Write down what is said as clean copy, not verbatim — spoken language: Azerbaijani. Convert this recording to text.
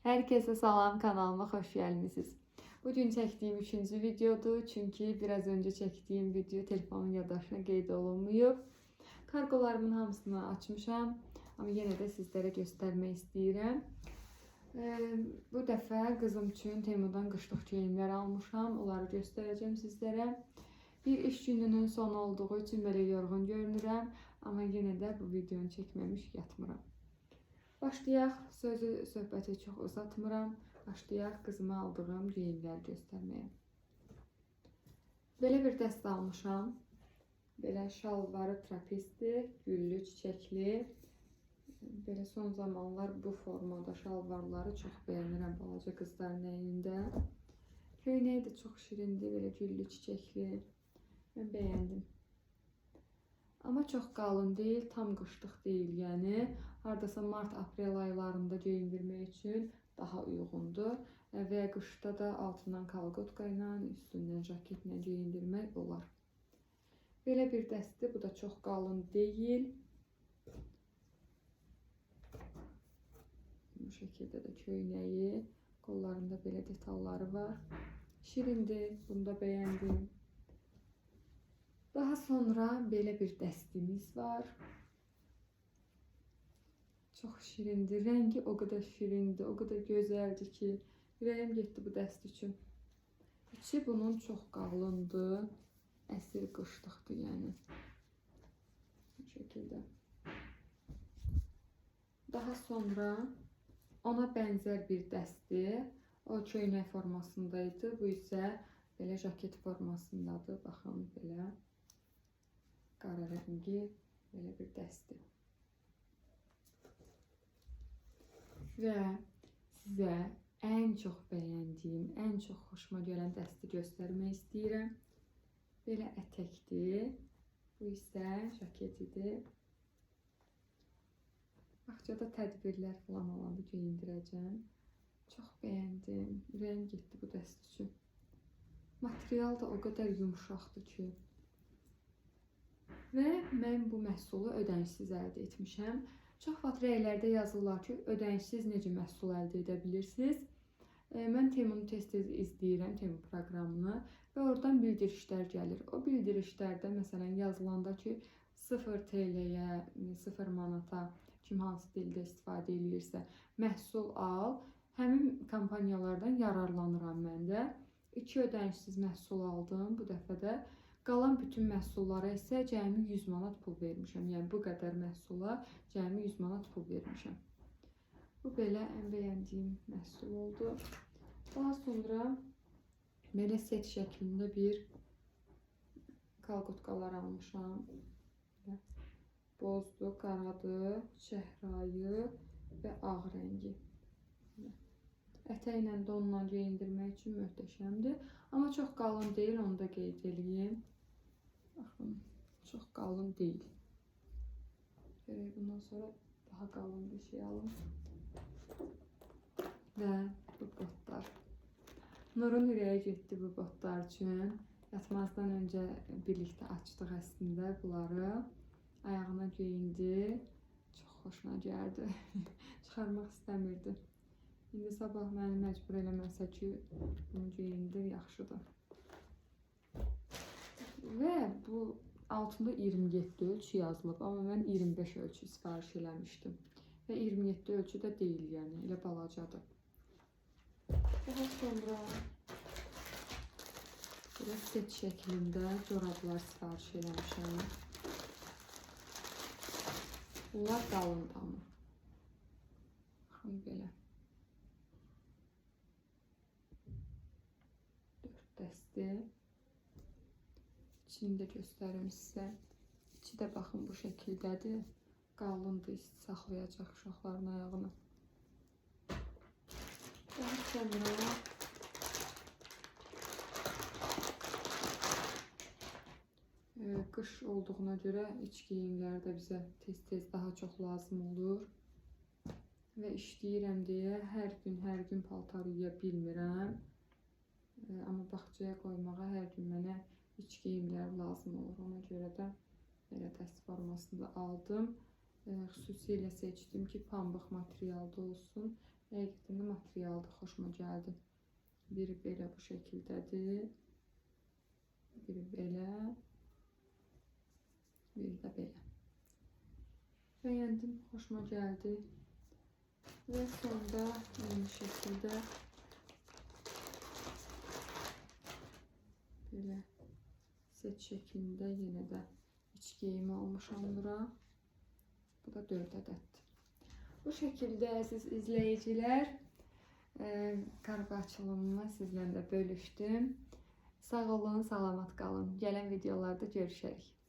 Herkese salam, kanalıma hoş gelmişsiniz. Bugün çektiğim 3. videodur. Çünkü biraz önce çektiğim video telefonun yaddaşına qeyd olunmayıb. Kargolarımın hamısını açmışam. Ama yine de sizlere göstermek istəyirəm. Bu dəfə qızım üçün Temudan qışlıq geyimlər almışam. Onları göstereceğim sizlere. Bir iş gününün sonu olduğu için böyle yorğun görünürəm. Ama yine de bu videonu çəkməmiş yatmıram. Başlayaq, söhbəti çox uzatmıram. Başlayaq qızıma aldığım geyimləri göstərməyə. Belə bir dəst almışam. Belə şalvarı trapezdir, güllü, çiçəkli. Belə son zamanlar bu formada şalvarları çox bəyənirəm balaca qızların əyində. Köynəyi də çox şirindir, belə güllü, çiçəkli. Mən bəyəndim. Ama çok qalın değil, tam qışlıq değil yəni. Hardasa mart-aprel aylarında geyindirmək üçün daha uyğundur. Və qışda da altından kalgotka ilə, üstündən jaketlə geyindirmək olar. Belə bir dəsti, bu da çox qalın değil. Bu şəkildə də köynəyi, qollarında belə detalları var. Şirindir, bunu da bəyəndim. Daha sonra belə bir dəstimiz var. Çox şirindir. Rəngi o qədər şirindir, o qədər gözəldir ki, ürəyim getdi bu dəst üçün. İçi bunun çox qalındır. Əsl qışlıqdır yəni. Bu şəkildə. Daha sonra ona bənzər bir dəstir. O köynək formasındaydı. Bu isə belə jaket formasındadır. Baxın belə. Qara rəngi belə bir dəstir. Və sizə ən çox bəyəndiyim, ən çox xoşuma gələn dəsti göstərmək istəyirəm. Belə ətəkdir. Bu isə jaketidir. Bağçada tədbirlər falan olanda geyindirəcəm. Çox bəyəndim. Ürəyim getdi bu dəst üçün. Material da o qədər yumuşaqdır ki. Və mən bu məhsulu ödənişsiz əldə etmişəm. Çox vaxt rəylərdə yazırlar ki, ödənişsiz necə məhsul əldə edə bilirsiniz? Mən Temunu tez-tez izləyirəm, Temu proqramını və oradan bildirişlər gəlir. O bildirişlərdə məsələn yazılanda ki, 0 TL-yə, 0 manata kim hansı dildə istifadə edirsə məhsul al. Həmin kampaniyalardan yararlanıram mən də. 2 ödənişsiz məhsul aldım bu dəfə də. Qalan bütün məhsullara isə cəmi 100 manat pul vermişəm. Yəni bu qədər məhsula cəmi 100 manat pul vermişəm. Bu belə ən bəyəndiyim məhsul oldu. Daha sonra belə set şəklində bir kalqotkalar almışam. Bozdu, qaradı, çəhrayı və ağ rəngi. Ətəklə donla geyindirmək üçün möhtəşəmdir. Amma çox qalın deyil, onu da qeyd edeyim. Baxın, çox qalın deyil. Bundan sonra daha qalın bir şey alın. Və bu botlar. Nurun ürəyi getdi bu botlar üçün. Yatmazdan öncə birlikdə açdıq əslində bunları. Ayağına geyindi. Çox xoşuna gəldi. Çıxarmaq istəmirdi. İndi sabah məni məcbur eləməsə ki, bunu geyindir, yaxşıdır. Və bu altında 27 ölçü yazılıb, amma mən 25 ölçü sifariş eləmişdim. Və 27 ölçü də deyil, yəni elə balacadır. Daha sonra belə set şəklində corablar sifariş eləmişəm. Bunlar qalın amma. Baxın belə. 4 dəsti. İçini də göstərim sizə. İçi də baxın bu şəkildədir. Qalındır, isti saxlayacaq uşaqların ayağını. Daha sonra qış olduğuna görə iç geyimlər də bizə tez-tez daha çox lazım olur. Və işləyirəm deyə hər gün paltar yuya bilmirəm. Amma bağçaya qoymağa hər gün mənə iç geyimlər lazım olur. Ona görə də belə dəst formasında aldım. Xüsusilə seçdim ki, pambıq materialda olsun Həqiqətən də materialı da xoşuma gəldi. Biri belə bu şəkildədir. Biri belə. Biri də belə. Bəyəndim, xoşuma gəldi. Və sonda eyni şəkildə belə set şəklində yenə də iç geyimi almışam bura. Bu da 4 ədəddir. Bu şəkildə əziz izləyicilər, kargo açılımını sizlə də bölüşdüm. Sağ olun, salamat qalın. Gələn videolarda görüşərik.